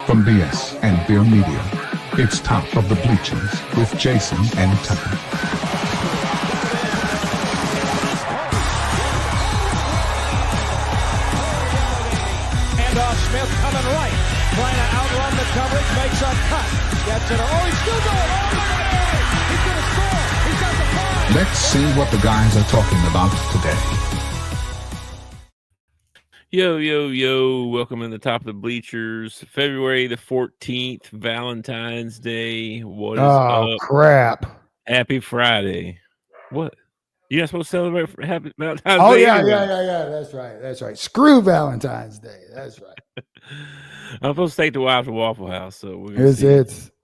From BS and Beer Media, it's Top of the Bleachers with Jason and Tucker. Handoff, Smith coming right, trying to outrun the coverage, makes a cut, gets it. Oh, he's still going. Oh, he's going to score. He's got the ball. Let's see what the guys are talking about today. Yo, welcome in the Top of the Bleachers. February the 14th, Valentine's Day. What is up? Crap. Happy Friday. What? You're not supposed to celebrate for Happy Valentine's Oh, Day? yeah. That's right. Screw Valentine's Day. That's right. I'm supposed to take the wife to Waffle House, so we're gonna see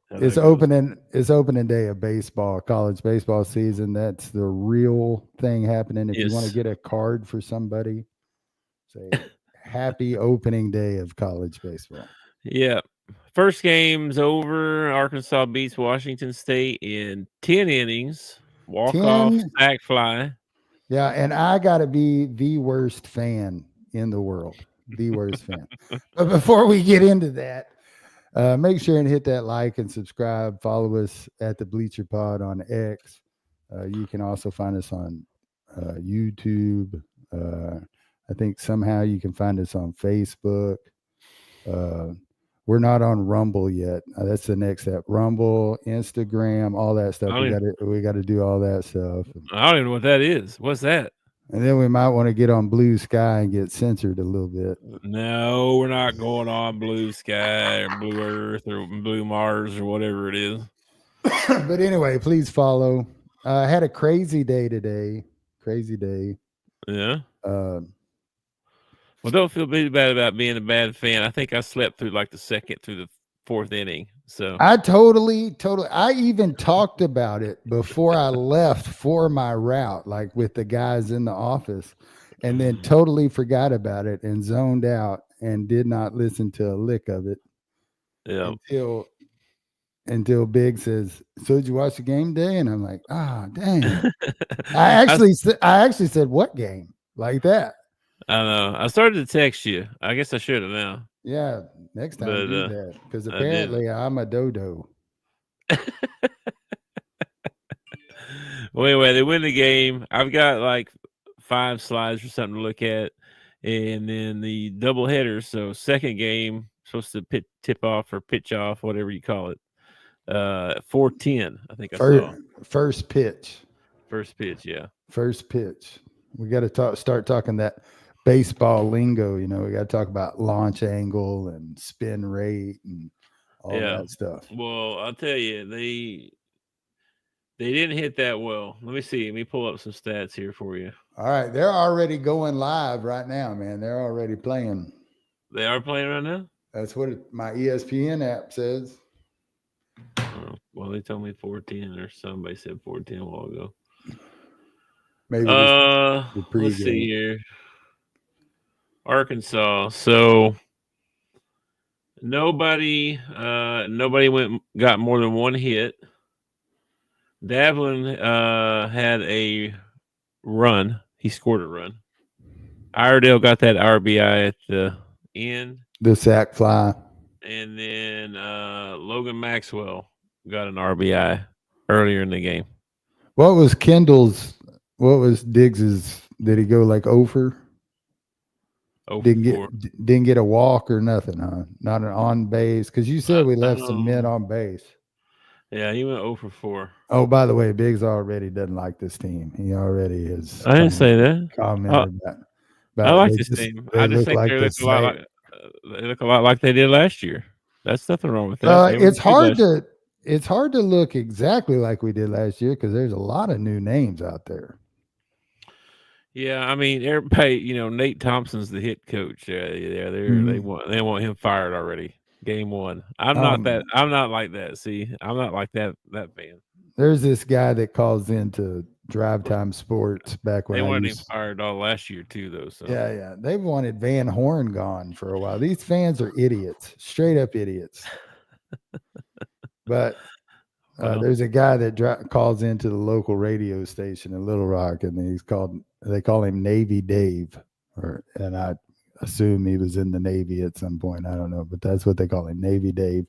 it's opening day of baseball, college baseball season. That's the real thing happening. If you want to get a card for somebody, say happy opening day of college baseball. Yeah. First game's over. Arkansas beats Washington State in 10 innings. Walk-off, sac fly. Yeah, and I got to be the worst fan in the world. The worst fan. But before we get into that, make sure and hit that like and subscribe. Follow us at the Bleacher Pod on X. You can also find us on YouTube. I think somehow you can find us on Facebook. We're not on Rumble yet. That's the next step. Rumble, Instagram, all that stuff. We got to do all that stuff. I don't even know what that is. What's that? And then we might want to get on Blue Sky and get censored a little bit. No, we're not going on Blue Sky or Blue Earth or Blue Mars or whatever it is. But anyway, please follow. I had a crazy day today. Crazy day. Yeah. Well, don't feel too bad about being a bad fan. I think I slept through like the second through the fourth inning. So I totally. I even talked about it before I left for my route, like with the guys in the office, and then totally forgot about it and zoned out and did not listen to a lick of it. Yeah. Until Big says, "So did you watch the game day?" And I'm like, dang. I actually said, "What game?" Like that. I know. I started to text you. I guess I should have now. Yeah, next time do that because apparently I'm a dodo. Well, anyway, they win the game. I've got like 5 slides or something to look at, and then the double header. So second game supposed to tip off or pitch off, whatever you call it. 4:10. I think I saw first pitch. First pitch, yeah. First pitch. We got to start talking that baseball lingo. You know, we got to talk about launch angle and spin rate and all that stuff. Well, I'll tell you, they didn't hit that well. Let me see. Let me pull up some stats here for you. All right, they're already going live right now, man. They're already playing. They are playing right now? That's what my ESPN app says. Oh, well, they told me 4:10, or somebody said 4:10 a while ago. Maybe let's see here. Arkansas. So nobody got more than one hit. Davlin had a run. He scored a run. Iredale got that RBI at the end. The sac fly. And then Logan Maxwell got an RBI earlier in the game. What was Diggs's? Did he go like over? Didn't get a walk or nothing, huh? Not an on base, because you said we left some men on base. Yeah, he went 0 for 4. Oh, by the way, Biggs already doesn't like this team. He already is. I didn't say that. Commented I like this team. I just think they look a lot like they did last year. That's nothing wrong with that. It's hard to look exactly like we did last year because there's a lot of new names out there. Yeah, I mean, everybody, Nate Thompson's the hit coach. They want him fired already. Game 1. I'm not like that. See, I'm not like that fan. There's this guy that calls into Drive Time Sports back when they wanted him fired all last year too, though. So yeah, they wanted Van Horn gone for a while. These fans are idiots, straight up idiots. But there's a guy that calls into the local radio station in Little Rock, and they call him Navy Dave, and assume he was in the Navy at some point. I don't know, but that's what they call him, Navy Dave.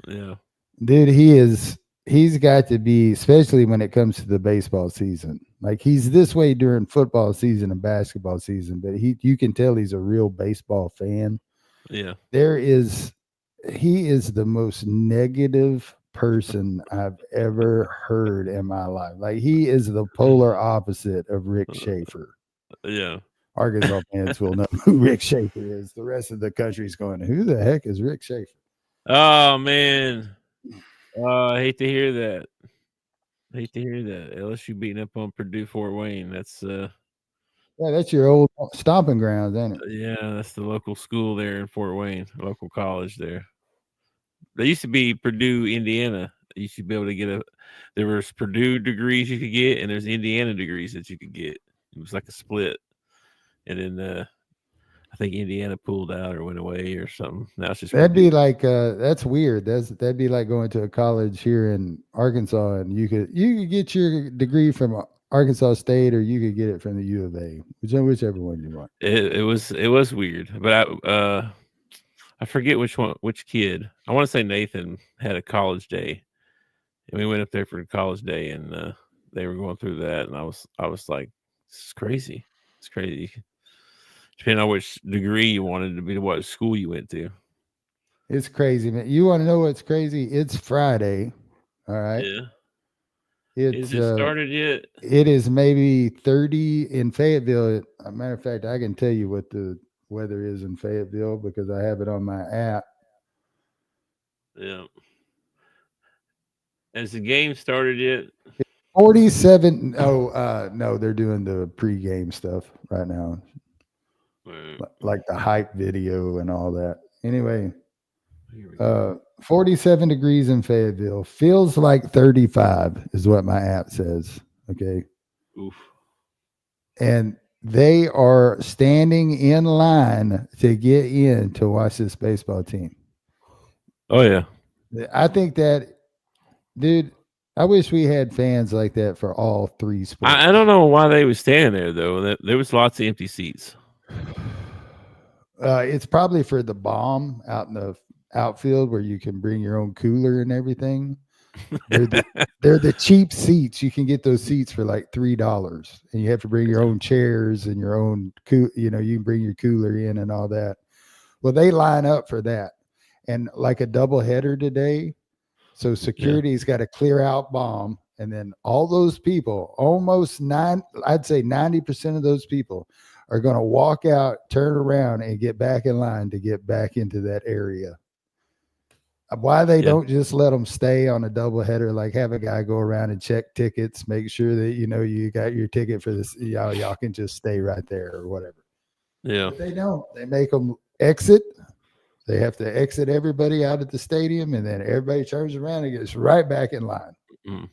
Yeah. Dude, he's got to be, especially when it comes to the baseball season. Like he's this way during football season and basketball season, but you can tell he's a real baseball fan. Yeah. He is the most negative person I've ever heard in my life. Like he is the polar opposite of Rick Schaefer. Yeah. Arkansas fans will know who Rick Schaefer is. The rest of the country's going, who the heck is Rick Schaefer? Oh man. I hate to hear that. LSU beating up on Purdue Fort Wayne. That's Yeah, that's your old stomping grounds, ain't it? yeah, that's the local school there in Fort Wayne, local college there. There used to be Purdue, Indiana. You used to be able to get there was Purdue degrees you could get, and there's Indiana degrees that you could get. It was like a split. And then I think Indiana pulled out or went away or something. Now it's just That'd Purdue. be like that's weird. That'd be like going to a college here in Arkansas, and you could get your degree from Arkansas State, or you could get it from the U of A, whichever one you want. It was weird, but I forget which kid. I want to say Nathan had a college day, and we went up there for a college day, and they were going through that, and I was like, this is crazy. It's crazy. Depending on which degree you wanted to be, what school you went to. It's crazy, man. You want to know what's crazy? It's Friday. All right. Yeah. It's Is it started yet? It is maybe 30 in Fayetteville. As a matter of fact, I can tell you what the weather is in Fayetteville because I have it on my app. Yeah. Has the game started yet? 47. Oh, no, they're doing the pregame stuff right now. Like the hype video and all that. Anyway, 47 degrees in Fayetteville. Feels like 35 is what my app says. Okay. Oof. And they are standing in line to get in to watch this baseball team. Oh, yeah. I think that, dude, I wish we had fans like that for all three sports. I don't know why they were standing there, though. There was lots of empty seats. It's probably for the bomb out in the outfield where you can bring your own cooler and everything. They're the cheap seats. You can get those seats for like $3, and you have to bring your own chairs and your own you can bring your cooler in and all that. Well, they line up for that, and like a double header today. So security's got to clear out bomb, and then all those people, I'd say 90% of those people are going to walk out, turn around, and get back in line to get back into that area. Why they don't just let them stay on a doubleheader, like have a guy go around and check tickets, make sure that you got your ticket for this. Y'all can just stay right there or whatever. Yeah, but they don't. They make them exit. They have to exit everybody out at the stadium, and then everybody turns around and gets right back in line.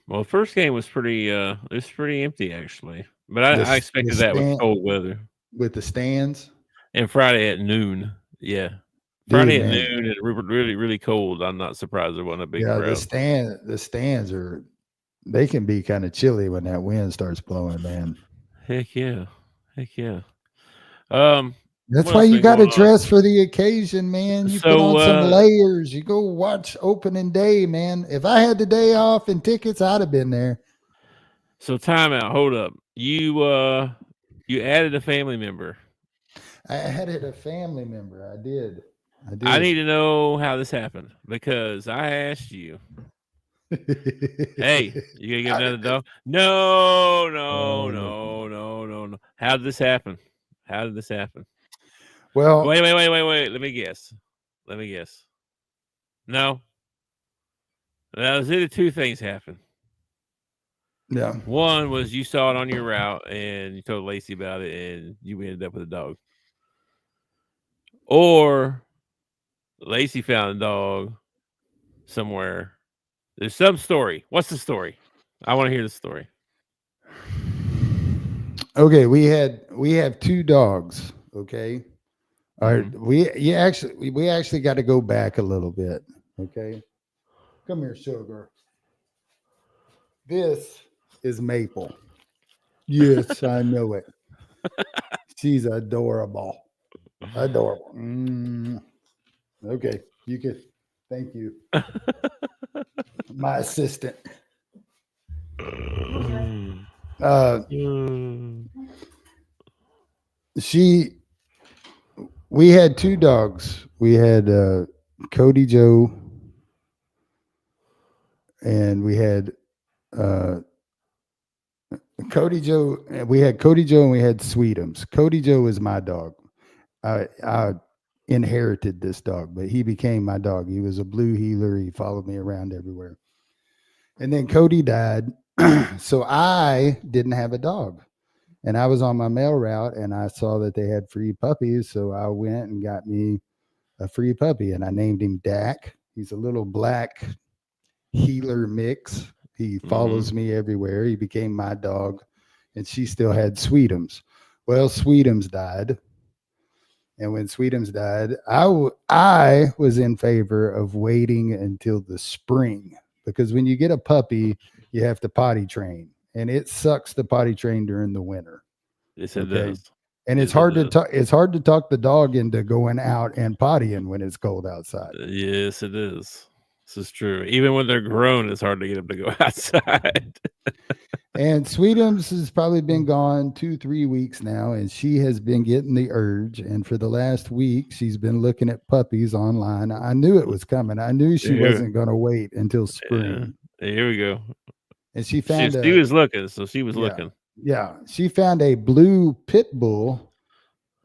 Well, the first game was pretty empty actually, but I expected that with cold weather. With the stands. And Friday at noon. Yeah. Friday at noon, it really, really cold. I'm not surprised there wasn't a big crowd. The stands they can be kind of chilly when that wind starts blowing, man. Heck yeah. That's why you got to dress for the occasion, man. You put on some layers. You go watch opening day, man. If I had the day off and tickets, I'd have been there. So time out. Hold up. You added a family member. I added a family member. I did. I need to know how this happened because I asked you. Hey, you gonna get another dog? No. How did this happen? Well, wait. Let me guess. No. Now, there's either two things happen. Yeah. One was you saw it on your route and you told Lacey about it and you ended up with a dog. Or Lacey found a dog somewhere. There's some story. What's the story? I want to hear the story. Okay, we have two dogs. Okay, all right. We actually got to go back a little bit. Okay, come here, sugar. This is Maple. Yes, I know it. She's adorable. Adorable. Okay, you can. Thank you, my assistant. We had two dogs. We had Cody Joe, and we had Cody Joe. We had Cody Joe, and we had Sweetums. Cody Joe was my dog. I inherited this dog, but he became my dog. He was a blue heeler. He followed me around everywhere. And then Cody died, so I didn't have a dog. And I was on my mail route, and I saw that they had free puppies, so I went and got me a free puppy, and I named him Dak. He's a little black heeler mix. He follows me everywhere. He became my dog, and she still had Sweetums. Well, Sweetums died. And when Sweetums died, I was in favor of waiting until the spring, because when you get a puppy, you have to potty train, and it sucks to potty train during the winter. Yes, it does. And it's hard to talk. It's hard to talk the dog into going out and pottying when it's cold outside. Yes, it is. This is true. Even when they're grown, it's hard to get them to go outside. And Sweetums has probably been gone 2-3 weeks now, and she has been getting the urge. And for the last week, she's been looking at puppies online. I knew it was coming. I knew she wasn't going to wait until spring. Here we go. And she found she was looking, so she was looking. Yeah, she found a blue pit bull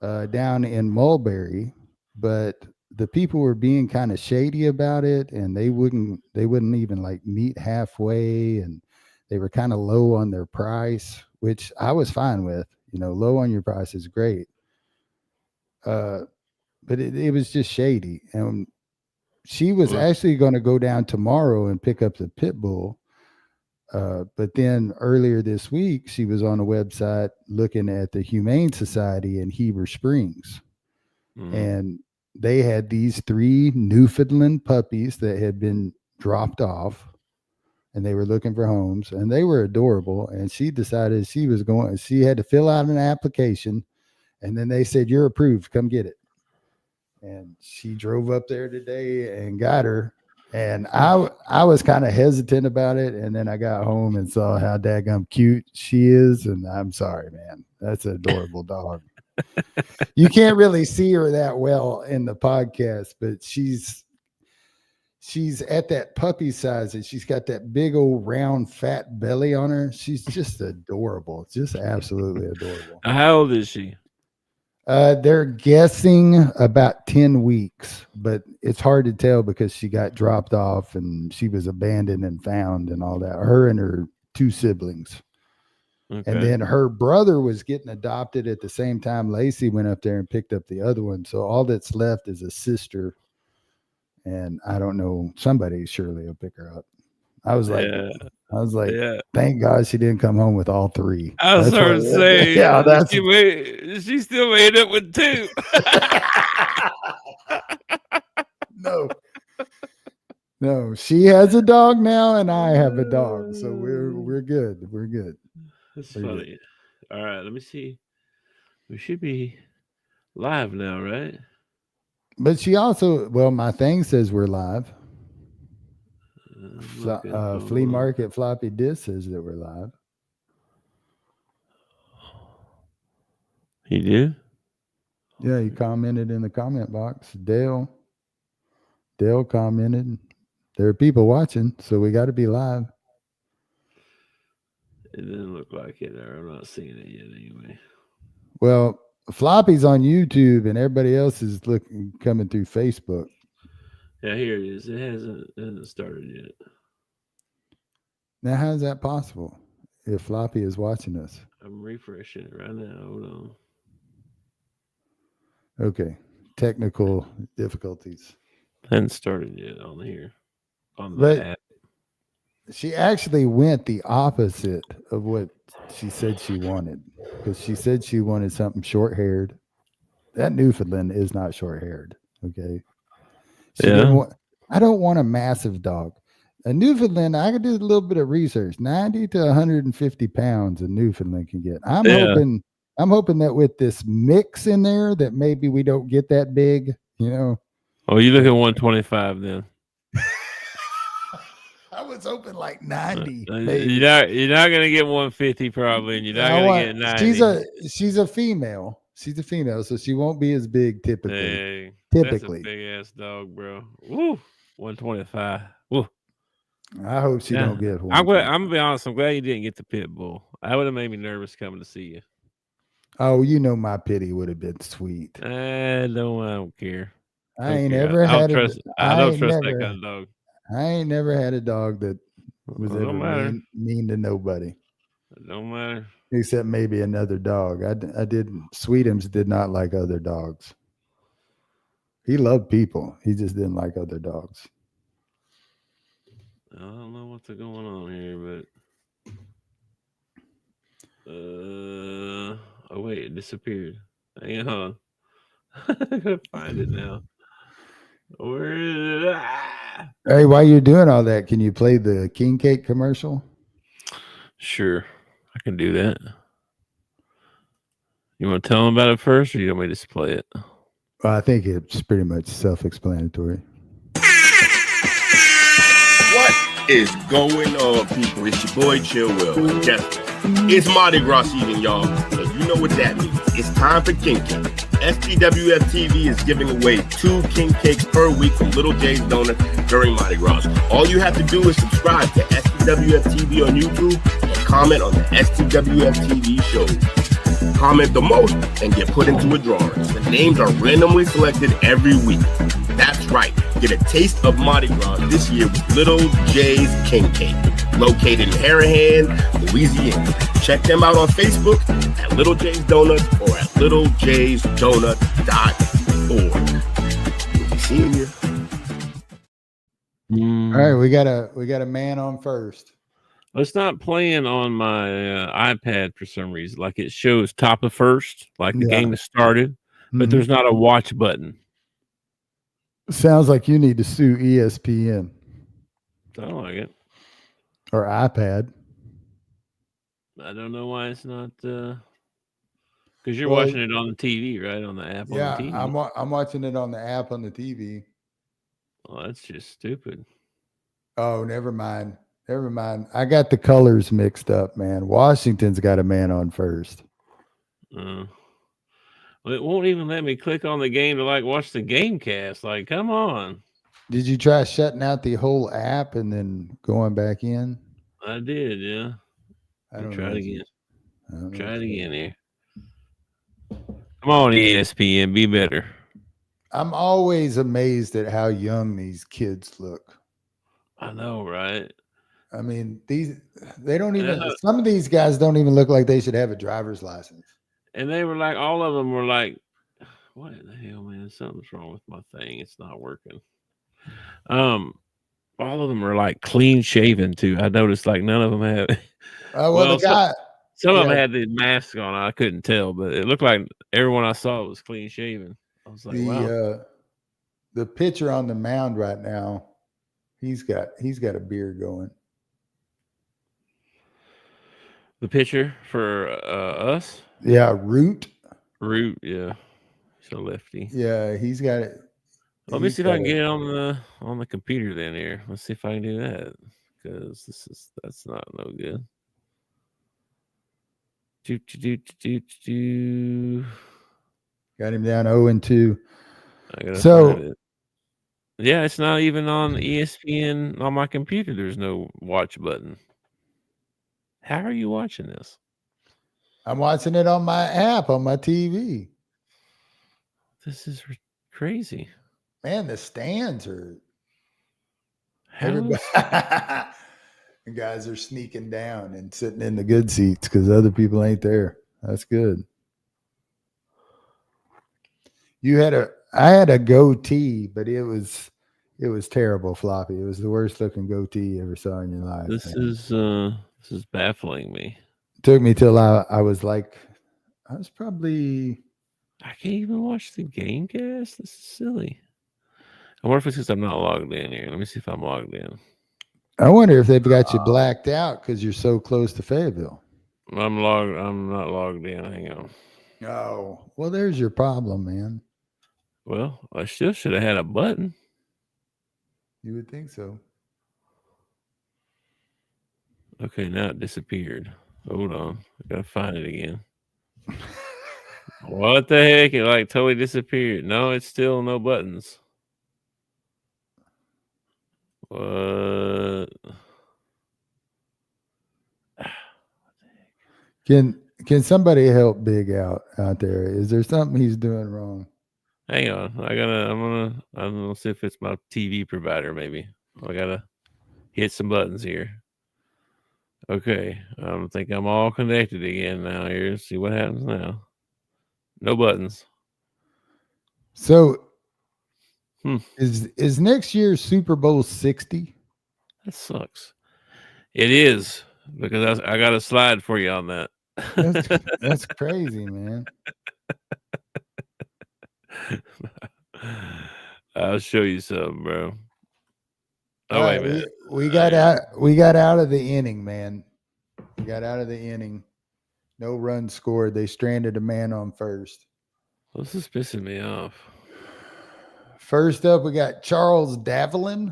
down in Mulberry, but the people were being kind of shady about it, and they wouldn't even like meet halfway, and they were kind of low on their price, which I was fine with. Low on your price is great. But it was just shady. And she was actually going to go down tomorrow and pick up the pit bull. But then earlier this week, she was on a website looking at the Humane Society in Heber Springs. And they had these 3 Newfoundland puppies that had been dropped off, and they were looking for homes, and they were adorable. And she decided she had to fill out an application, and then they said, "You're approved, come get it." And she drove up there today and got her. And I was kind of hesitant about it, and then I got home and saw how daggum cute she is, and I'm sorry, man. That's an adorable dog. You can't really see her that well in the podcast, but she's at that puppy size, and she's got that big old round fat belly on her. She's just adorable. Just absolutely adorable. How old is she? They're guessing about 10 weeks, but it's hard to tell because she got dropped off and she was abandoned and found and all that. Her and her 2 siblings. Okay. And then her brother was getting adopted at the same time. Lacey went up there and picked up the other one. So all that's left is a sister. And I don't know, somebody surely will pick her up. I was like, thank God she didn't come home with all 3. I was starting to say, she still made up with 2. No, she has a dog now, and I have a dog, so we're good. We're good. That's funny. All right, let me see. We should be live now, right? But she also, my thing says we're live. Flea Market Floppy Disk says that we're live. He did? Yeah, he commented in the comment box. Dale commented. There are people watching, so we got to be live. It didn't look like it, or I'm not seeing it yet anyway. Well, Floppy's on YouTube, and everybody else is coming through Facebook. Yeah, here it is. It hasn't started yet. Now, how's that possible if Floppy is watching us? I'm refreshing it right now. Hold on. Okay. Technical difficulties. Hadn't started yet on here. On the app. She actually went the opposite of what she said she wanted, because she said she wanted something short-haired. That Newfoundland is not short-haired. Okay. I don't want a massive dog. A Newfoundland, I could do a little bit of research. 90 to 150 pounds a Newfoundland can get. I'm I'm hoping that with this mix in there, that maybe we don't get that big. Oh, you look at 125 then. I was hoping like 90. You're not gonna get 150 probably, and you're not gonna get 90. She's a female. She's a female, so she won't be as big typically. Hey, typically, that's a big ass dog, bro. Woo, 125. Woo. I hope she don't get one. I'm gonna be honest. I'm glad you didn't get the pit bull. That would have made me nervous coming to see you. Oh, my pity would have been sweet. I don't care. I ain't never had I don't trust that kind of dog. I ain't never had a dog that was ever mean to nobody. It don't matter. Except maybe another dog. I didn't. Sweetums did not like other dogs. He loved people. He just didn't like other dogs. I don't know what's going on here, but oh wait, it disappeared. Hang on. I gotta find it now. Where is it? Hey, while you're doing all that, can you play the king cake commercial? Sure, I can do that. You want to tell them about it first, or you want me to just play it? Well, I think it's pretty much self-explanatory. What is going on, people? It's your boy Chill Will. It's Mardi Gras season, y'all. And you know what that means. It's time for King Cake. STWF TV is giving away 2 king cakes per week from Little J's Donuts during Mardi Gras. All you have to do is subscribe to STWF TV on YouTube and comment on the STWF TV shows. Comment the most and get put into a drawing. The names are randomly selected every week. That's right. Get a taste of Mardi Gras this year with Little J's King Cake, located in Harahan, Louisiana. Check them out on Facebook at Little J's Donuts or at littlejsdonuts.org. We'll be seeing you. All right, we got a man on first. It's not playing on my iPad for some reason. Like it shows top of first, like the game has started, but there's not a watch button. Sounds like you need to sue ESPN. I don't like it. Or iPad. I don't know why it's not. Because you're watching it on the TV, right? On the app. Yeah, on the TV. I'm watching it on the app on the TV. Well, that's just stupid. Oh, never mind. I got the colors mixed up, man. Washington's got a man on first. Well, it won't even let me click on the game to watch the game cast. Like, come on. Did you try shutting out the whole app and then going back in? I did, yeah. Try it again. Try it again here. Come on, ESPN, be better. I'm always amazed at how young these kids look. I know, right? I mean, they don't even, some of these guys don't even look like they should have a driver's license. And they were all of them were like, what the hell, man? Something's wrong with my thing. It's not working. All of them are clean shaven too. I noticed none of them have. Some of them had the mask on. I couldn't tell, but it looked like everyone I saw was clean shaven. I was like, wow. The pitcher on the mound right now, he's got a beard going. The pitcher for us? Yeah, Root, yeah. He's a lefty. Yeah, he's got it. Let me see if I can get it on the computer then here. Let's see if I can do that. Because that's not no good. Got him down 0-2. Yeah, it's not even on ESPN on my computer. There's no watch button. How are you watching this? I'm watching it on my app on my TV. This is crazy. Man, the stands are. The guys are sneaking down and sitting in the good seats because other people ain't there. That's good. I had a goatee, but it was terrible, Floppy. It was the worst looking goatee you ever saw in your life. This is baffling me. It took me till I was probably. I can't even watch the game cast. This is silly. I wonder if it's because I'm not logged in here. Let me see if I'm logged in. I wonder if they've got you blacked out because you're so close to Fayetteville. I'm not logged in. Hang on. Oh, well, there's your problem, man. Well, I still should have had a button. You would think so. Okay, now it disappeared. Hold on. I gotta find it again. What the heck? It like totally disappeared. No, it's still no buttons. What? Can somebody help Big out there? Is there something he's doing wrong? Hang on. I'm gonna see if it's my TV provider, maybe. I gotta hit some buttons here. Okay. I think I'm all connected again now here. See what happens now. No buttons. So is next year's Super Bowl 60? That sucks. It is, because I got a slide for you on that. That's crazy, man. I'll show you some, bro. Oh, All wait a right, minute. we got out of the inning, man. We got out of the inning. No runs scored. They stranded a man on first. This is pissing me off. First up, we got Charles Davelin,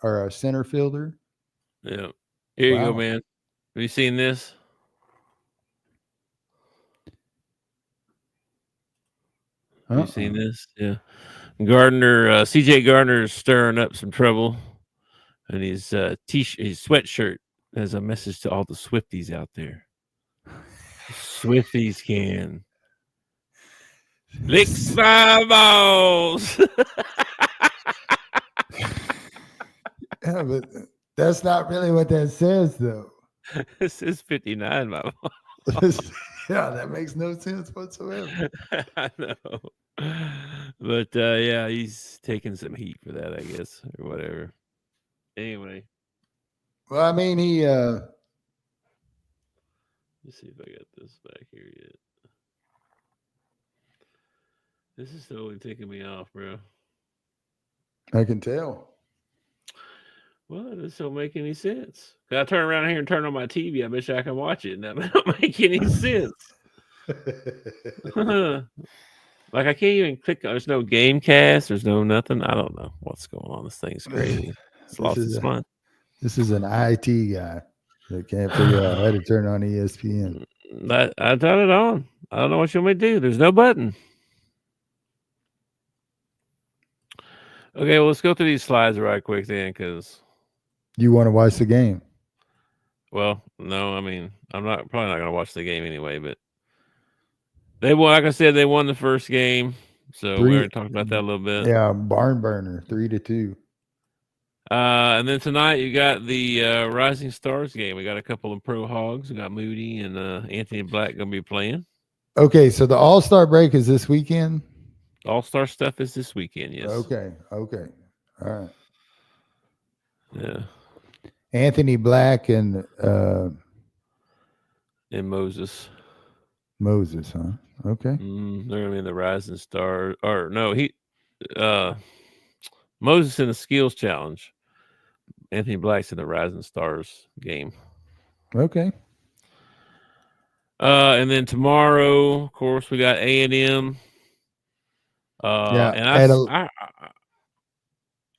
our center fielder. Yeah. Here you go, Wow. man. Have you seen this? Have you seen this? Yeah. CJ Gardner is stirring up some trouble, and his his sweatshirt has a message to all the Swifties out there. Swifties can lick my balls. Yeah, but that's not really what that says, though. This is 59, my ball. Yeah, that makes no sense whatsoever. I know. But yeah, he's taking some heat for that, I guess, or whatever. Anyway. Well, I mean, let's see if I got this back here yet. This is totally taking me off, bro. I can tell. Well, this don't make any sense. I turn around here and turn on my TV. I bet you I can watch it, and that don't make any sense. Like I can't even click. There's no game cast. There's no nothing. I don't know what's going on. This thing's crazy. It's lost its mind. This is an IT guy that can't figure out how to turn on ESPN. I turned it on. I don't know what you want me to do. There's no button. Okay, well, let's go through these slides right quick then, because you want to watch the game. Well, no, I mean, probably not going to watch the game anyway, but they won. Like I said, they won the first game, so we already talked about that a little bit. Yeah, barn burner, 3-2. And then tonight you got the Rising Stars game. We got a couple of pro hogs. We got Moody and Anthony Black going to be playing. Okay, so the All-Star break is this weekend? All-Star stuff is this weekend, yes. Okay. All right. Yeah. Anthony Black and Moses. Moses, huh? Okay. They're going to be in the Rising Stars. Or no, Moses in the Skills Challenge. Anthony Black's in the Rising Stars game. Okay. And then tomorrow, of course, we got A&M. And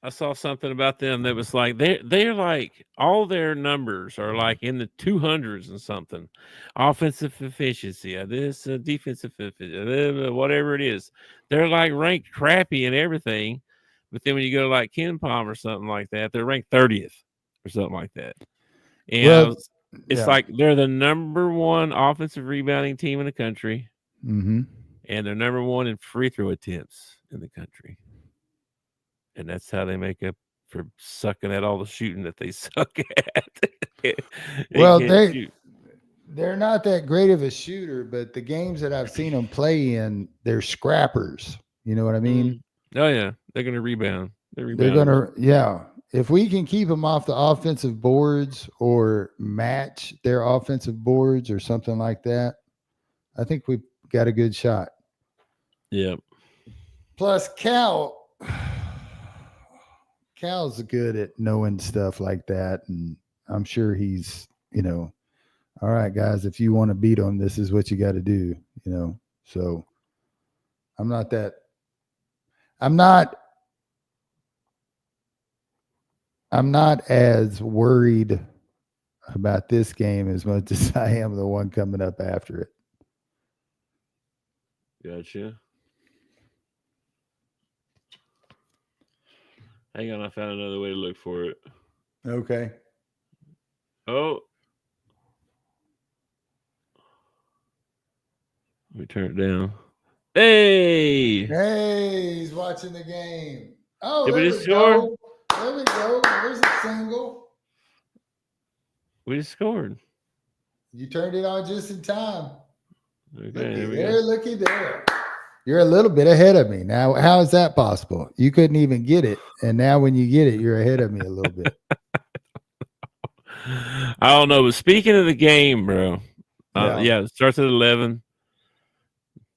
I saw something about them that was like they're like all their numbers are like in the 200s and something. Offensive efficiency, defensive efficiency, whatever it is. They're like ranked crappy and everything. But then when you go to like Ken Palm or something like that, they're ranked 30th or something like that. And it's like they're the number one offensive rebounding team in the country. Mm-hmm. And they're number one in free throw attempts in the country. And that's how they make up for sucking at all the shooting that they suck at. Well, they're not that great of a shooter, but the games that I've seen them play in, they're scrappers. You know what I mean? Oh, yeah. They're going to rebound. They're going to, yeah. If we can keep them off the offensive boards or match their offensive boards or something like that, I think we've got a good shot. Yep. Plus, Cal's good at knowing stuff like that, and I'm sure he's, all right, guys, if you want to beat them, this is what you got to do, you know. So I'm not as worried about this game as much as I am the one coming up after it. Gotcha. Hang on, I found another way to look for it. Okay. Oh. Let me turn it down. Hey! Hey, he's watching the game. Oh, Did we there just we score? go. There we go. There's a single. We just scored. You turned it on just in time. Okay, Looky there we there, go. looky there. You're a little bit ahead of me. Now, how is that possible? You couldn't even get it. And now when you get it, you're ahead of me a little bit. I don't know, but speaking of the game, bro. Yeah, it starts at 11.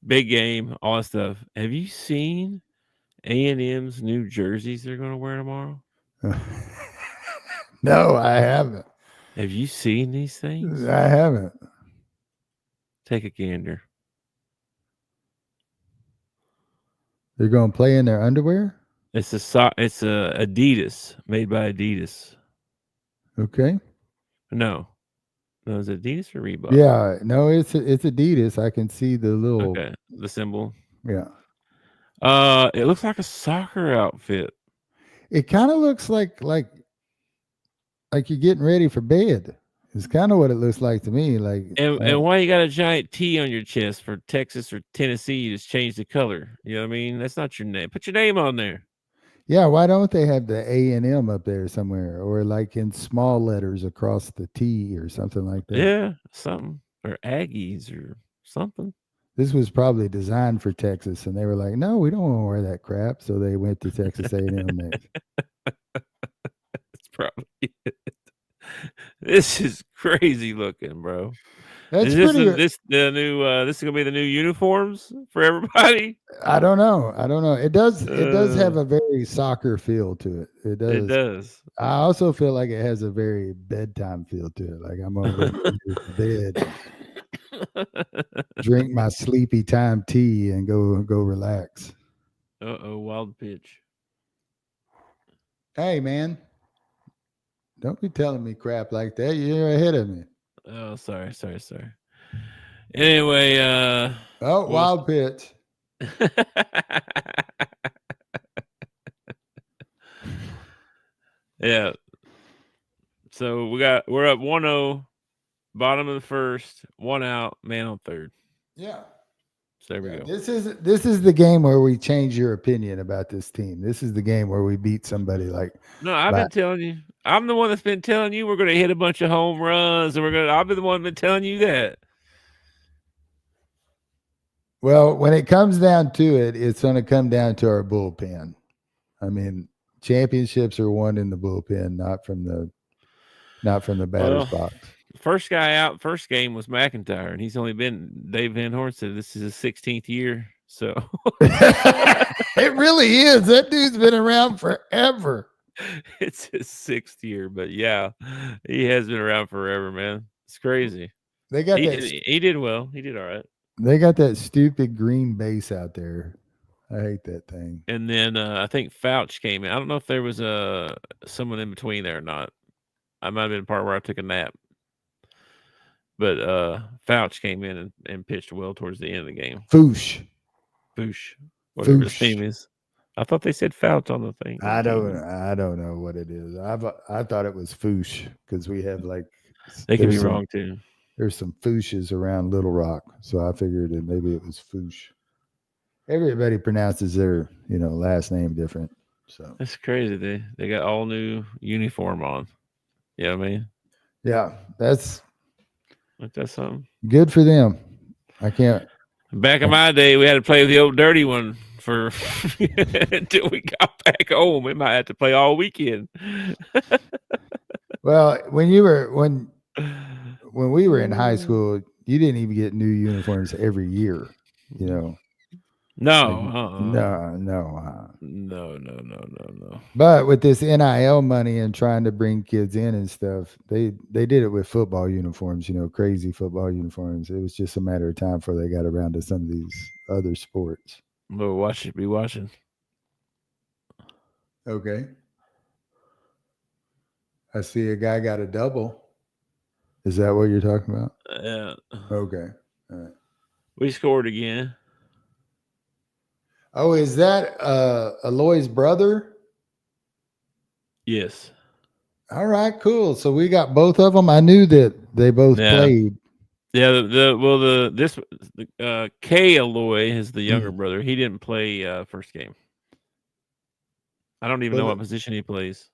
Big game, all that stuff. Have you seen A&M's new jerseys they're going to wear tomorrow? No, I haven't. Have you seen these things? I haven't. Take a gander. They're going to play in their underwear? It's a Adidas, made by Adidas. Okay. No, is it Adidas or Reebok? Yeah, no, it's Adidas. I can see the little the symbol. Yeah. It looks like a soccer outfit. It kind of looks like you're getting ready for bed. It's kind of what it looks like to me. And why you got a giant T on your chest for Texas or Tennessee? You just change the color. You know what I mean? That's not your name. Put your name on there. Yeah, why don't they have the A&M up there somewhere, or like in small letters across the T or something like that? Yeah, something, or Aggies or something. This was probably designed for Texas, and they were like, "No, we don't want to wear that crap." So they went to Texas A&M next. That's probably it. This is crazy looking, bro. That's This gonna be the new uniforms for everybody? I don't know. It does have a very soccer feel to it. It does. It does. I also feel like it has a very bedtime feel to it. Like I'm gonna go to bed, drink my sleepy time tea, and go relax. Wild pitch. Hey, man. Don't be telling me crap like that. You're ahead of me. Oh, sorry. Anyway, wild pitch. Yeah. So we're up 1-0, bottom of the first, 1 out, man on third. Yeah. So there we go. This is the game where we change your opinion about this team. This is the game where we beat somebody like. No, I've been telling you. I'm the one that's been telling you we're going to hit a bunch of home runs, and I've been the one that's been telling you that. Well, when it comes down to it, it's going to come down to our bullpen. I mean, championships are won in the bullpen, not from the batter's box. First guy out, first game was McIntyre, and he's only been. Dave Van Horn said this is his 16th year. So it really is. That dude's been around forever. It's his 6th year, but yeah, he has been around forever, man. It's crazy. They got he did well. He did all right. They got that stupid green base out there. I hate that thing. And then I think Fouch came in. I don't know if there was someone in between there or not. I might have been part where I took a nap. But Fouch came in and pitched well towards the end of the game. Foosh. Whatever his name is. I thought they said Fouch on the thing. I don't know what it is. I thought it was Foosh because we have they could be wrong too. There's some Fooshes around Little Rock, so I figured that maybe it was Foosh. Everybody pronounces their last name different. So that's crazy. They got all new uniform on. You know what I mean? Yeah, that's something. Good for them. I can't. Back in my day, we had to play with the old dirty one for until we got back home. We might have to play all weekend. Well, when we were in high school, you didn't even get new uniforms every year. No, No. But with this NIL money and trying to bring kids in and stuff, they did it with football uniforms, crazy football uniforms. It was just a matter of time before they got around to some of these other sports. We'll be watching. Okay. I see a guy got a double. Is that what you're talking about? Yeah. Okay. All right. We scored again. Oh, is that Aloy's brother? Yes. All right, cool. So we got both of them. I knew that they both played. Yeah. Kay Aloy is the younger brother. He didn't play first game. I don't even know what position he plays.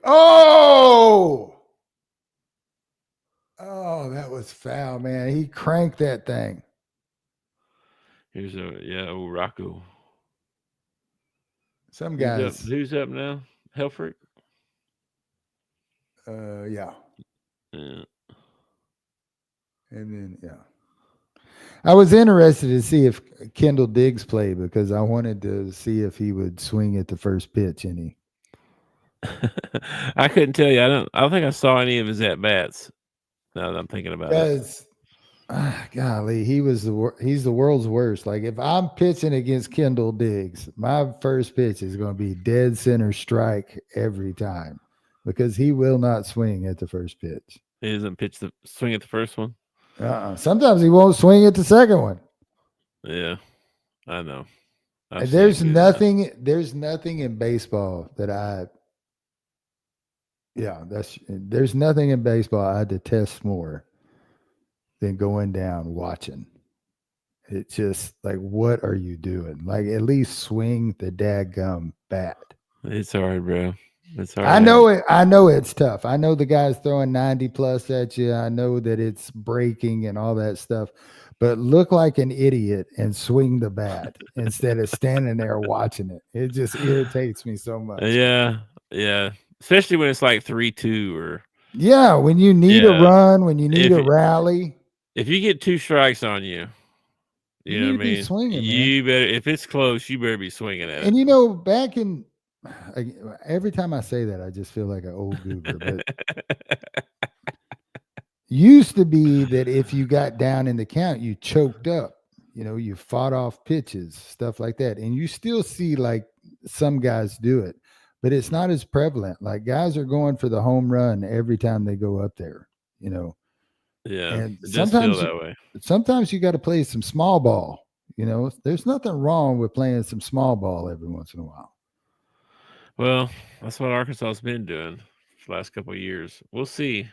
Oh, that was foul, man. He cranked that thing. Here's Rocco. Some guys. Who's up now? Helfrich? Yeah. Yeah. And then, I was interested to see if Kendall Diggs played because I wanted to see if he would swing at the first pitch. And I couldn't tell you. I don't think I saw any of his at bats. Now that I'm thinking about it. Golly, he's the world's worst. Like if I'm pitching against Kendall Diggs, my first pitch is going to be dead center strike every time because he will not swing at the first pitch. He doesn't swing at the first one. Sometimes he won't swing at the second one. Yeah, I know. There's nothing in baseball that there's nothing in baseball I detest more than going down watching. It's just like, what are you doing? Like, at least swing the daggum bat. It's hard, bro. It's hard. I know it. I know it's tough. I know the guy's throwing 90 plus at you. I know that it's breaking and all that stuff. But look like an idiot and swing the bat instead of standing there watching it. It just irritates me so much. Yeah. Especially when it's like 3-2 or. Yeah, when you need a run, when you need a rally. If you get 2 strikes on you, you know what I mean? Swinging, you better, if it's close, you better be swinging at it. And back in, every time I say that, I just feel like an old goober. But used to be that if you got down in the count, you choked up. You fought off pitches, stuff like that. And you still see like some guys do it, but it's not as prevalent. Like guys are going for the home run every time they go up there, Yeah, and it does feel that way. Sometimes you got to play some small ball. There's nothing wrong with playing some small ball every once in a while. Well, that's what Arkansas has been doing for the last couple of years. We'll see.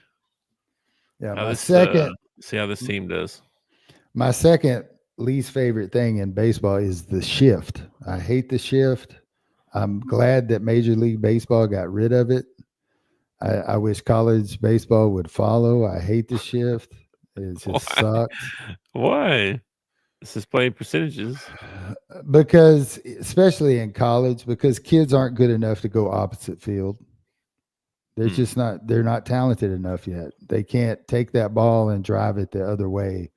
Yeah, see how this team does. My second least favorite thing in baseball is the shift. I hate the shift. I'm glad that Major League Baseball got rid of it. I wish college baseball would follow. I hate the shift. It just sucks. Why? This is playing percentages. Because, especially in college, because kids aren't good enough to go opposite field. They're not talented enough yet. They can't take that ball and drive it the other way.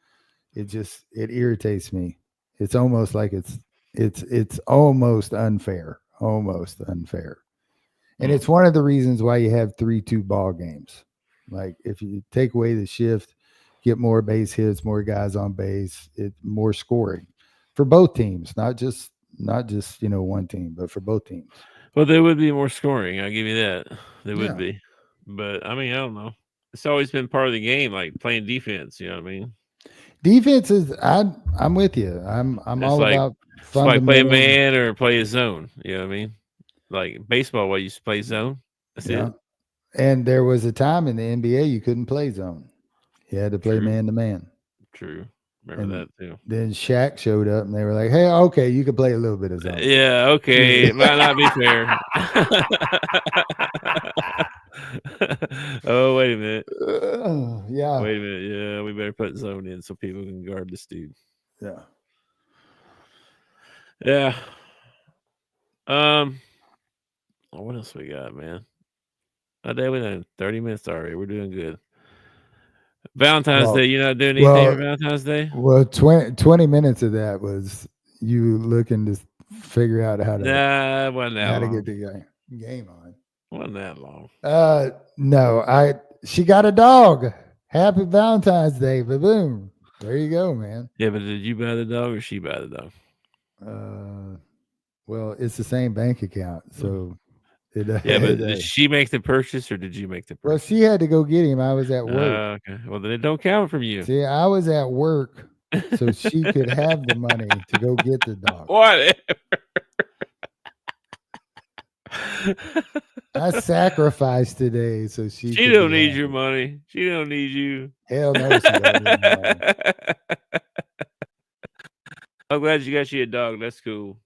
It irritates me. It's almost like it's almost unfair. Almost unfair. And it's one of the reasons why you have 3-2 ball games. Like if you take away the shift, get more base hits, more guys on base, more scoring for both teams, not just one team, but for both teams. Well, there would be more scoring. I'll give you that. There would be. But I mean, I don't know. It's always been part of the game, like playing defense. You know what I mean? Defense is. I'm with you. I'm all about. It's like play a man or play a zone. You know what I mean? Like baseball, where you used to play zone. That's it. And there was a time in the NBA you couldn't play zone. You had to play man to man. True. Remember that too. Then Shaq showed up and they were like, "Hey, okay, you can play a little bit of zone." Yeah, okay. It might not be fair. Oh, wait a minute. Yeah. Wait a minute. Yeah, we better put zone in so people can guard this dude. Yeah. Yeah. What else we got, man? We're done 30 minutes already. We're doing good. Valentine's Day. You're not doing anything for Valentine's Day? Well, 20 minutes of that was, you looking to figure out how to Nah, it wasn't that how to long. get the game on. Wasn't that long. No, she got a dog. Happy Valentine's Day. Boom. There you go, man. Yeah, but did you buy the dog or she buy the dog? Well, it's the same bank account, so it. Yeah, but did she make the purchase or did you make the Well, purchase? she had to go get him. I was at work. Okay. Well, then it don't count from you. See, I was at work, so she could have the money to go get the dog. Whatever. I sacrificed today, so she don't need your money. She don't need you. Hell no, she doesn't. I'm glad you got you a dog. That's cool.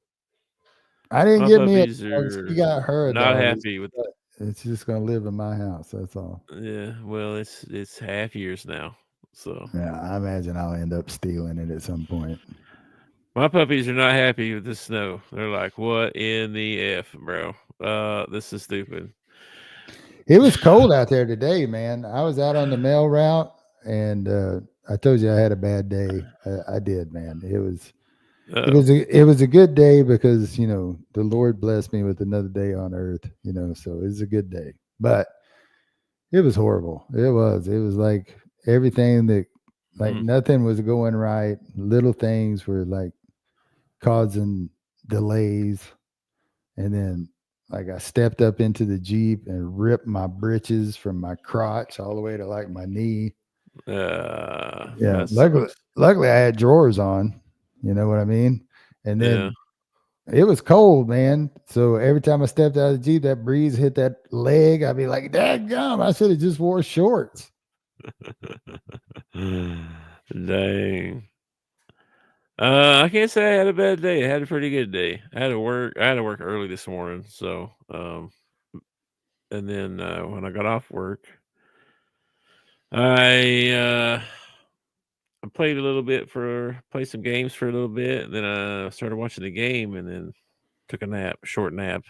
I didn't My get me a puppies dog. are She got her a not dog. happy with It's just gonna live in my house. That's all. Yeah, well, it's half years now. So Yeah, I imagine I'll end up stealing it at some point. my puppies are not happy with the snow. They're like, "What in the F, bro? This is stupid." It was cold out there today, man. I was out on the mail route, and I told you I had a bad day. I did, man. It was a good day because the Lord blessed me with another day on earth. So it was a good day, but it was horrible. It was like everything that nothing was going right. Little things were like causing delays, and then I stepped up into the Jeep and ripped my britches from my crotch all the way to like my knee. Yeah, luckily I had drawers on. You know what I mean? And then it was cold, man. So every time I stepped out of the Jeep, that breeze hit that leg. I'd be like, "Dadgum, I should have just wore shorts." Dang. I can't say I had a bad day. I had a pretty good day. I had to work early this morning. So, and then when I got off work, I played a little bit played some games for a little bit. And then I started watching the game and then took a short nap.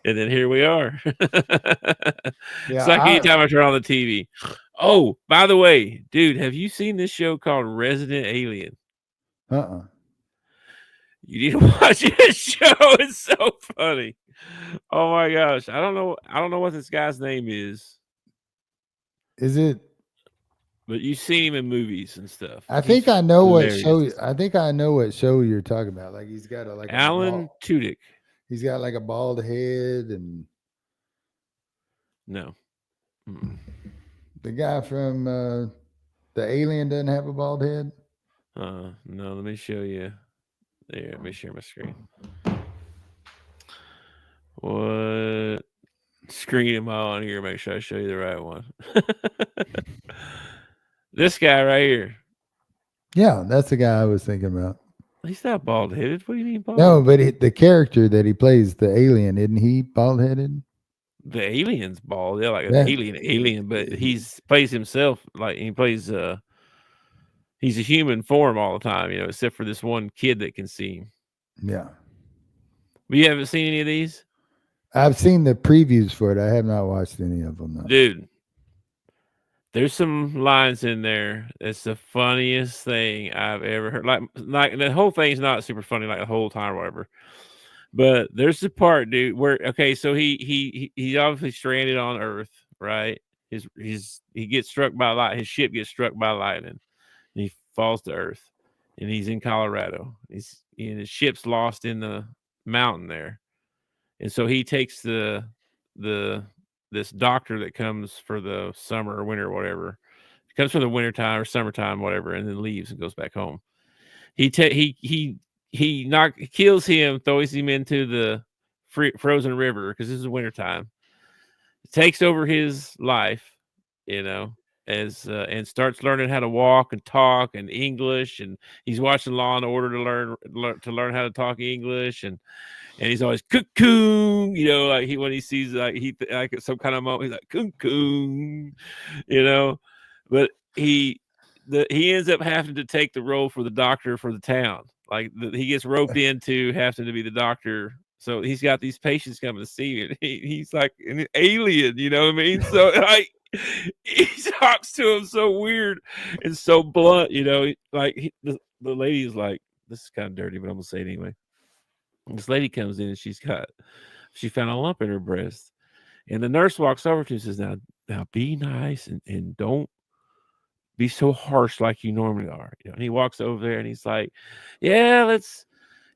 And then here we are. It's like anytime I turn on the TV. Oh, by the way, dude, have you seen this show called Resident Alien? You need to watch this show. It's so funny. Oh my gosh. I don't know what this guy's name is. Is it? But you've seen him in movies and stuff. I think I know what show. I think I know what show you're talking about. Like he's got Alan Tudyk. He's got like a bald head and no. Mm-mm. The guy from the Alien doesn't have a bald head. No, let me show you. There, let me share my screen. What screen am I on here? Make sure I show you the right one. This guy right here. Yeah, that's the guy I was thinking about. He's not bald headed. What do you mean bald? No, but the character that he plays, the alien, isn't he bald headed? The alien's bald. Yeah, like an alien, but plays himself like he plays. He's a human form all the time, except for this one kid that can see him. Yeah. But you haven't seen any of these? I've seen the previews for it. I have not watched any of them. No. Dude, there's some lines in there. It's the funniest thing I've ever heard. Like the whole thing's not super funny, like the whole time or whatever. But there's the part, dude, where so he's obviously stranded on Earth, right? He gets struck by light. His ship gets struck by lightning. And he falls to Earth, and he's in Colorado. His ship's lost in the mountain there, and so he takes this doctor that comes for the summer or winter or whatever. He comes for the wintertime or summertime, whatever, and then leaves and goes back home. He kills him, throws him into the frozen river because this is wintertime. Takes over his life, and starts learning how to walk and talk and English, and he's watching Law and Order to learn how to talk English, and he's always cocoon, like when he sees like some kind of moment, he's like cocoon, but he ends up having to take the role for the doctor for the town. Like he gets roped into having to be the doctor. So he's got these patients coming to see him. He's like an alien, you know what I mean? So he talks to him so weird and so blunt, like the lady is like, this is kind of dirty, but I'm gonna say it anyway. This lady comes in and she found a lump in her breast, and the nurse walks over to her and says, "Now be nice and don't be so harsh like you normally are." And he walks over there and he's like, "Yeah,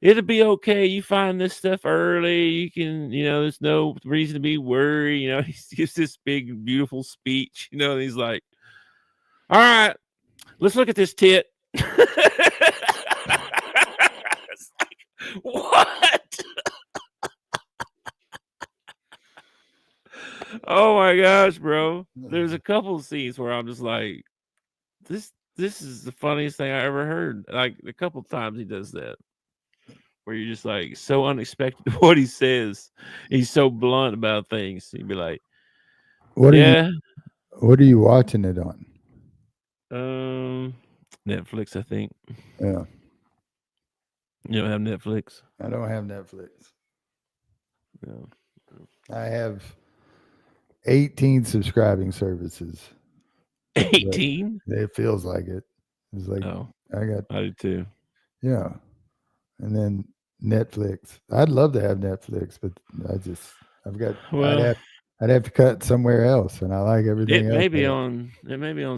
it'll be okay. You find this stuff early. You can, there's no reason to be worried." He gives this big, beautiful speech, and he's like, "All right, let's look at this tit." It's like, what? Oh my gosh, bro. There's a couple of scenes where I'm just like, this is the funniest thing I ever heard. Like a couple of times he does that, where you're just like so unexpected what he says. He's so blunt about things. He'd be like, What "Yeah, what are you watching it on?" Netflix, I think. Yeah, You don't have Netflix? I don't have Netflix. No. I have 18 subscribing services. 18? It feels like it. It's like I do too. Yeah, and then Netflix. I'd love to have Netflix, but I've got. Well, I'd have to cut somewhere else, and I like everything. It may be on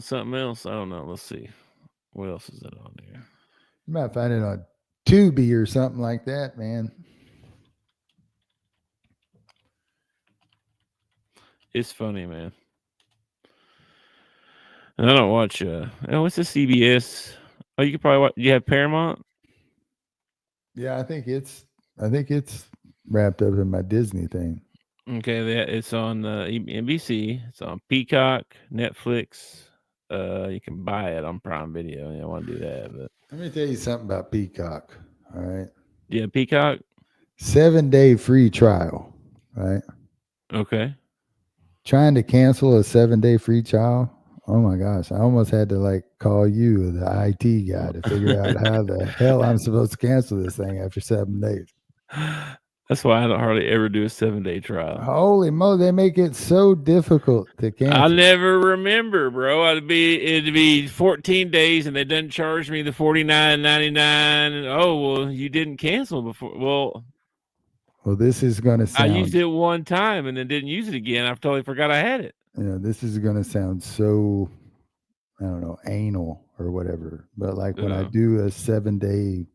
something else. I don't know. Let's see. What else is it on there? You might find it on Tubi or something like that, man. It's funny, man. And I don't watch. What's the CBS? Oh, you could probably watch. You have Paramount. Yeah, I think it's wrapped up in my Disney thing. Okay, it's on NBC. It's on Peacock, Netflix. You can buy it on Prime Video. I want to do that, but let me tell you something about Peacock. All right. Yeah, Peacock. 7-day free trial. Right. Okay. Trying to cancel a 7-day free trial. Oh my gosh. I almost had to call you, the IT guy, to figure out how the hell I'm supposed to cancel this thing after 7 days. That's why I don't hardly ever do a 7-day trial. Holy mo, they make it so difficult to cancel. I never remember, bro. It'd be 14 days and they didn't charge me the $49.99. Oh, well, you didn't cancel before. Well, this is going to sound... I used it one time and then didn't use it again. I totally forgot I had it. Yeah, this is going to sound so, I don't know, anal or whatever. But when I do a 7-day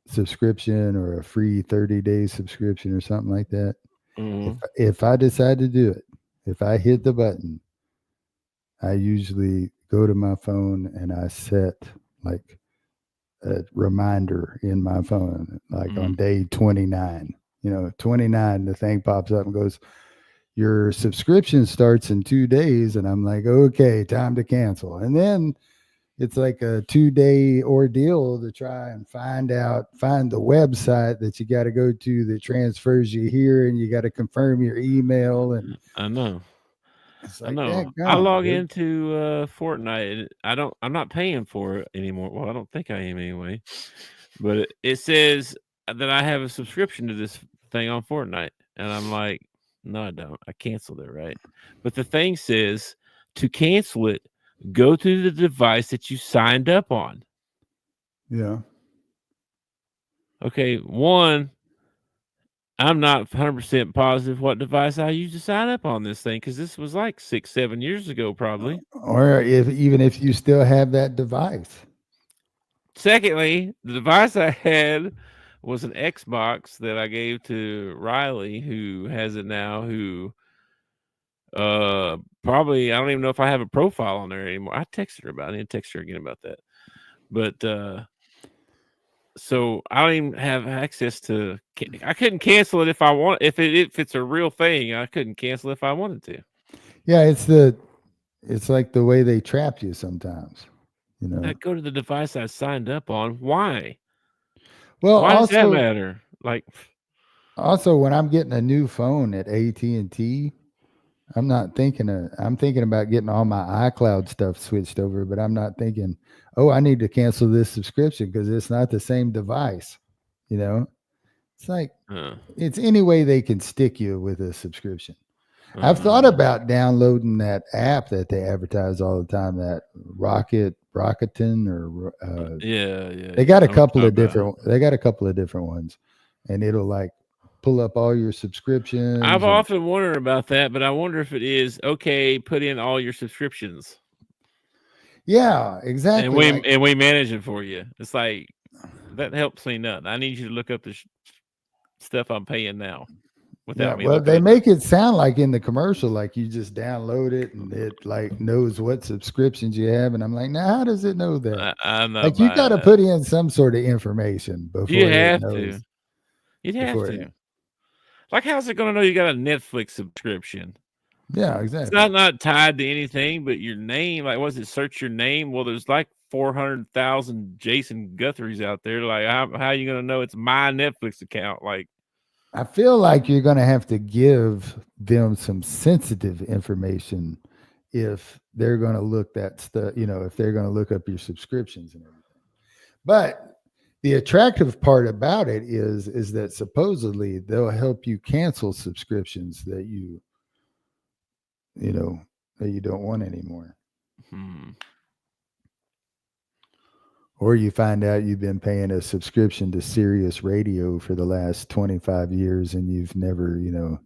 subscription or a free 30-day subscription or something like that, if I decide to do it, if I hit the button, I usually go to my phone and I set a reminder in my phone, on day 29. 29, the thing pops up and goes, "Your subscription starts in 2 days." And I'm like, okay, time to cancel. And then it's like a 2-day ordeal to try and find the website that you got to go to that transfers you here, and you got to confirm your email. And I know. It's I know. I log into Fortnite. I'm not paying for it anymore. Well, I don't think I am anyway. But it says that I have a subscription to this thing on Fortnite, and I'm like, no, I don't. I canceled it, right? But the thing says to cancel it, go to the device that you signed up on. Yeah. Okay. One, I'm not 100% positive what device I used to sign up on this thing, because this was 6-7 years ago, probably. Or even if you still have that device. Secondly, the device I had was an Xbox that I gave to Riley, who has it now, who probably, I don't even know if I have a profile on there anymore. I texted her about it. I need to text her again about that. But so I don't even have access to. I couldn't cancel it if I want. If it's a real thing, I couldn't cancel it if I wanted to. Yeah, it's like the way they trap you sometimes. I go to the device I signed up on. Why? Well, why does that matter? Also, when I'm getting a new phone at AT&T, I'm thinking about getting all my iCloud stuff switched over, but I'm not thinking, oh, I need to cancel this subscription because it's not the same device. It's like, it's any way they can stick you with a subscription. I've thought about downloading that app that they advertise all the time, that Rocketon, or yeah. they got a I'm couple of talking about. different. They got a couple of different ones, and it'll like pull up all your subscriptions. I've and- often wondered about that, but I wonder if it is okay. Put in all your subscriptions, yeah, exactly. and we manage it for you. It's like that helps me nothing. I need you to look up the stuff I'm paying now. Yeah, Without me well, looking they it make it sound like in the commercial, like you just download it and it like knows what subscriptions you have. And I'm like, now how does it know that? I'm not Like you got to buying put in some sort of information before You it have knows. to. You'd have before to. it- Like, how's it going to know you got a Netflix subscription? Yeah, It's exactly. not tied to anything but your name. Like, was it search your name? Well, there's like 400,000 Jason Guthries out there. Like, how are you going to know it's my Netflix account? Like, I feel like you're going to have to give them some sensitive information if they're going to look that stuff, if they're going to look up your subscriptions and everything. But the attractive part about it is that supposedly they'll help you cancel subscriptions that that you don't want anymore. Or you find out you've been paying a subscription to Sirius Radio for the last 25 years and you've never, you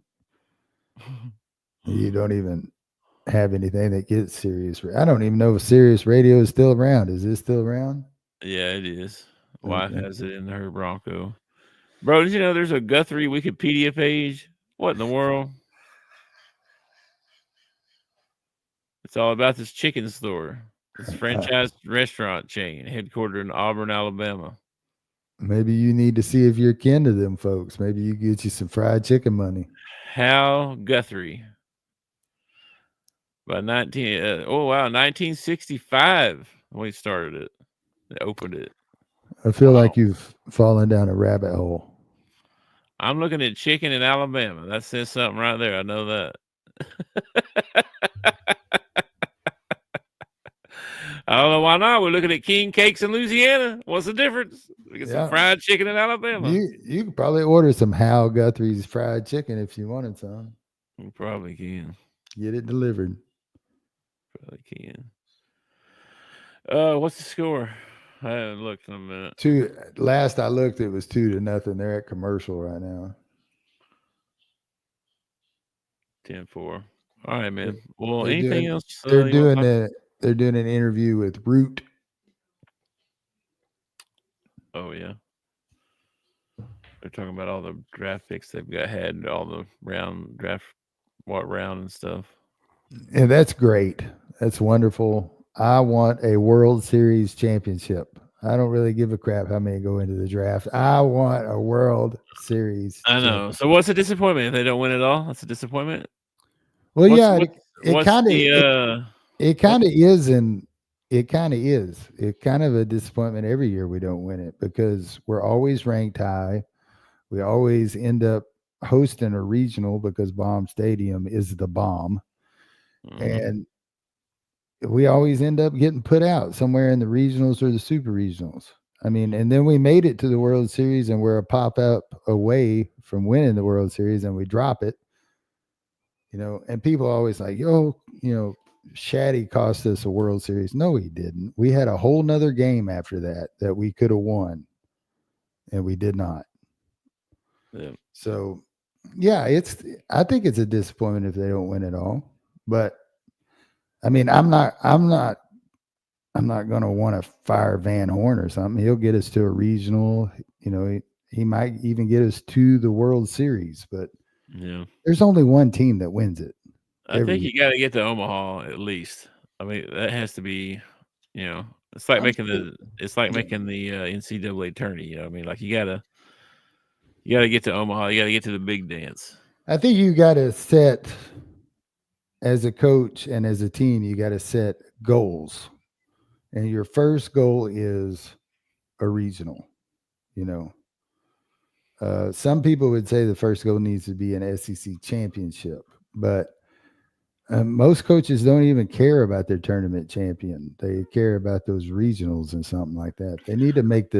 don't even have anything that gets Sirius. I don't even know if Sirius Radio is still around. Is it still around? yeah, it is. Wife Okay. has it in her Bronco. Bro, did you know there's a Guthrie Wikipedia page? What in the world? It's all about this chicken store. This franchise restaurant chain headquartered in Auburn, Alabama. Maybe you need to see if you're kin to them folks. Maybe you get you some fried chicken money. Hal Guthrie. By 1965 when we started it. They opened it. I feel like you've fallen down a rabbit hole. I'm looking at chicken in Alabama. That says something right there. I know that. I don't know why not. We're looking at king cakes in Louisiana. What's the difference? We get some fried chicken in Alabama. You could probably order some Hal Guthrie's fried chicken if you wanted some. You probably can. Get it delivered. Probably can. What's the score? I haven't looked in a minute. Last I looked, it was 2-0. They're at commercial right now. 10-4. All right, man. Well, They're anything doing- else? They're doing an interview with Root. Oh yeah. They're talking about all the draft picks they've had, all the round and stuff. And that's great. That's wonderful. I want a World Series championship. I don't really give a crap how many go into the draft. I want a World Series. I know. So what's a disappointment if they don't win it all? That's a disappointment. Well, it kind of it kind of is, and it kind of is. It's kind of a disappointment every year we don't win it because we're always ranked high. We always end up hosting a regional because Baum Stadium is the bomb. And we always end up getting put out somewhere in the regionals or the super regionals. I mean, and then we made it to the World Series and we're a pop up away from winning the World Series and we drop it. And people are always like, Shaddy cost us a World Series. No, he didn't. We had a whole nother game after that we could have won and we did not. Yeah. So yeah, I think it's a disappointment if they don't win it all. But I mean, I'm not going to want to fire Van Horn or something. He'll get us to a regional. He might even get us to the World Series. But there's only one team that wins it. I think you got to get to Omaha at least. I mean, that has to be. It's like making the NCAA tourney. I mean, like you gotta get to Omaha. You got to get to the big dance. I think you got to set. As a coach and as a team, you got to set goals. And your first goal is a regional. Some people would say the first goal needs to be an SEC championship, but most coaches don't even care about their tournament champion. They care about those regionals and something like that. They need to make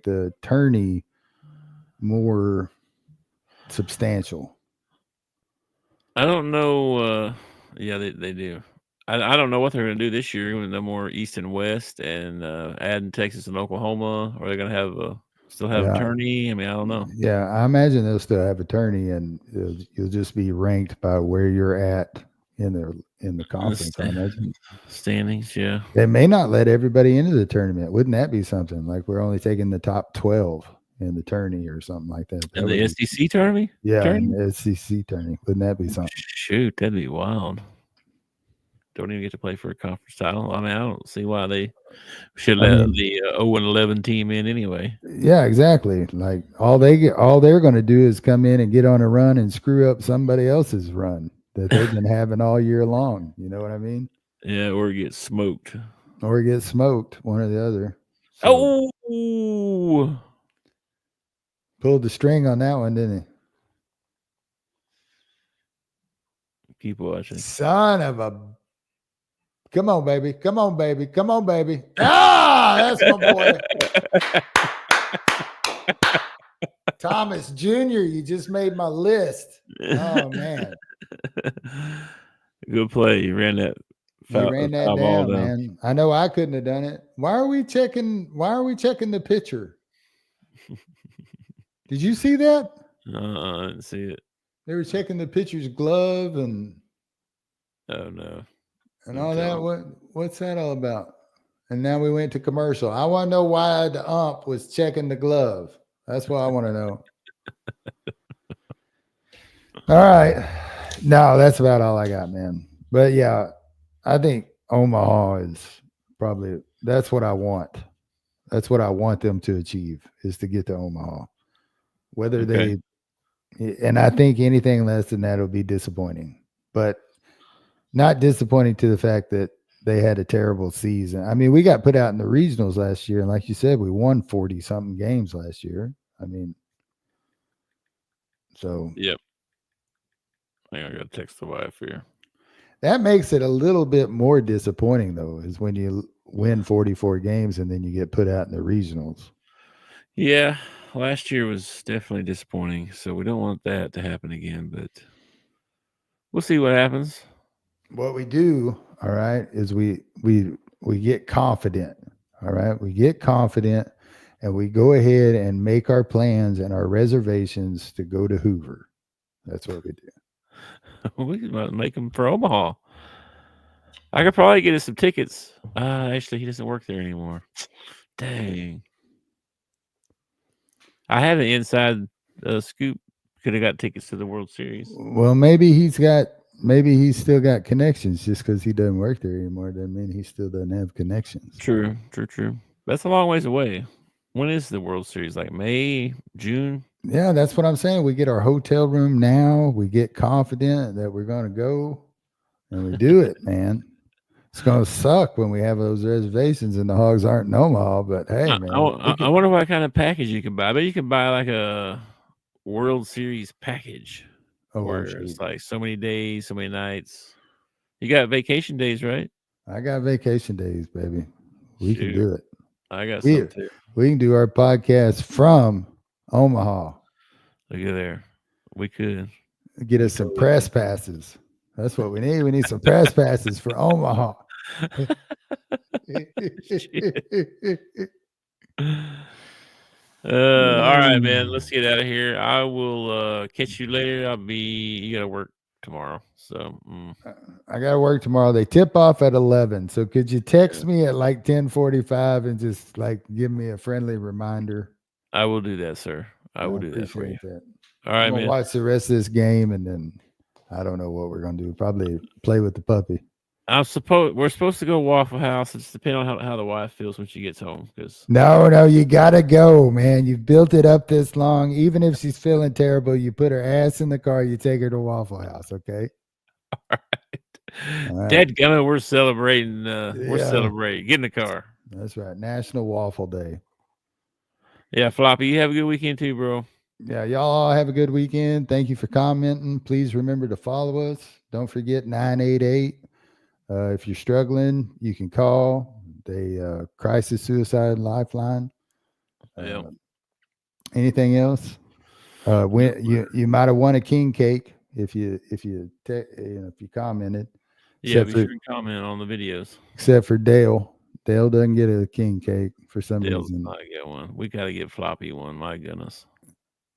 the tourney more substantial. I don't know. Yeah, they do. I don't know what they're going to do this year with no more East and West and adding Texas and Oklahoma. Are they going to have still have a tourney? I mean, I don't know. Yeah, I imagine they'll still have a tourney, and you'll just be ranked by where you're at in the conference. I imagine standings. Yeah, they may not let everybody into the tournament. Wouldn't that be something? Like we're only taking the top 12 in the tourney or something like that. And the SEC tourney. Yeah, in the SEC tourney. Wouldn't that be something? Shoot, that'd be wild. Don't even get to play for a conference title. I mean, I don't see why they should let the 0-11 team in anyway. Yeah, exactly. Like all they're going to do is come in and get on a run and screw up somebody else's run that they've been having all year long. You know what I mean? Yeah, or get smoked. Or get smoked, one or the other. So, pulled the string on that one, didn't he? Keep watching. Son of a... Come on, baby. Come on, baby. Come on, baby. Ah, that's my boy. Thomas Jr., you just made my list. Oh, man. Good play. You ran that. You ran that down, man. I know I couldn't have done it. Why are we checking the pitcher? Did you see that? I didn't see it. They were checking the pitcher's glove and... Oh, no. And all that, what's that all about? And now we went to commercial. I want to know why the ump was checking the glove. That's what I want to know. All right. No, that's about all I got, man. But yeah, I think Omaha is probably, that's what I want. That's what I want them to achieve, is to get to Omaha. Whether and I think anything less than that will be disappointing. But not disappointing to the fact that they had a terrible season. I mean, we got put out in the regionals last year, and like you said, we won 40-something games last year. I mean, so. Yep. I think I got to text the wife here. That makes it a little bit more disappointing, though, is when you win 44 games and then you get put out in the regionals. Yeah, last year was definitely disappointing, so we don't want that to happen again, but we'll see what happens. What we do, all right, is we get confident, all right? We get confident, and we go ahead and make our plans and our reservations to go to Hoover. That's what we do. We might make them for Omaha. I could probably get us some tickets. Actually, he doesn't work there anymore. Dang. I had an inside scoop. Could have got tickets to the World Series. Well, maybe he's still got connections. Just because he doesn't work there anymore doesn't mean he still doesn't have connections. True. That's a long ways away. When is the World Series? Like May, June? Yeah, that's what I'm saying. We get our hotel room now. We get confident that we're going to go, and we do it, man. It's going to suck when we have those reservations and the Hogs aren't in Omaha, but hey, man. I wonder what kind of package you can buy. I bet you can buy like a World Series package. Where it's like so many days, so many nights. You got vacation days, right? I got vacation days, baby. We can do it. I got some too. We can do our podcast from Omaha. Look at there. We could get us some press passes. That's what we need. We need some press passes for Omaha. All right, man. Let's get out of here. I will catch you later. You gotta work tomorrow. So I gotta work tomorrow. They tip off at 11. So could you text me at like 10:45 and just like give me a friendly reminder? I will do that, sir. I will do that for you. That. All right, man. Watch the rest of this game, and then I don't know what we're gonna do. Probably play with the puppy. We're supposed to go Waffle House. It's depending on how the wife feels when she gets home. No, you gotta go, man. You've built it up this long. Even if she's feeling terrible, you put her ass in the car. You take her to Waffle House, okay? All right. Dadgummit, we're celebrating. We're celebrating. Get in the car. That's right. National Waffle Day. Yeah, Floppy, you have a good weekend too, bro. Yeah, y'all all have a good weekend. Thank you for commenting. Please remember to follow us. Don't forget 988. If you're struggling, you can call the Crisis Suicide Lifeline. Anything else? You might have won a king cake. if you commented. Yeah, Except be for- sure to comment on the videos. Except for Dale. Dale doesn't get a king cake for some Dale's reason. not get one. We got to get Floppy one. My goodness.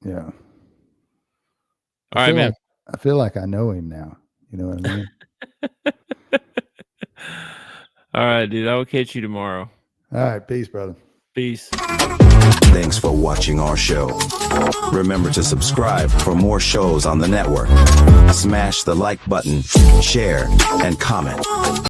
Yeah. All right, man. I feel like I know him now. You know what I mean? All right, dude. I will catch you tomorrow. All right. Peace, brother. Peace. Thanks for watching our show. Remember to subscribe for more shows on the network. Smash the like button, share, and comment.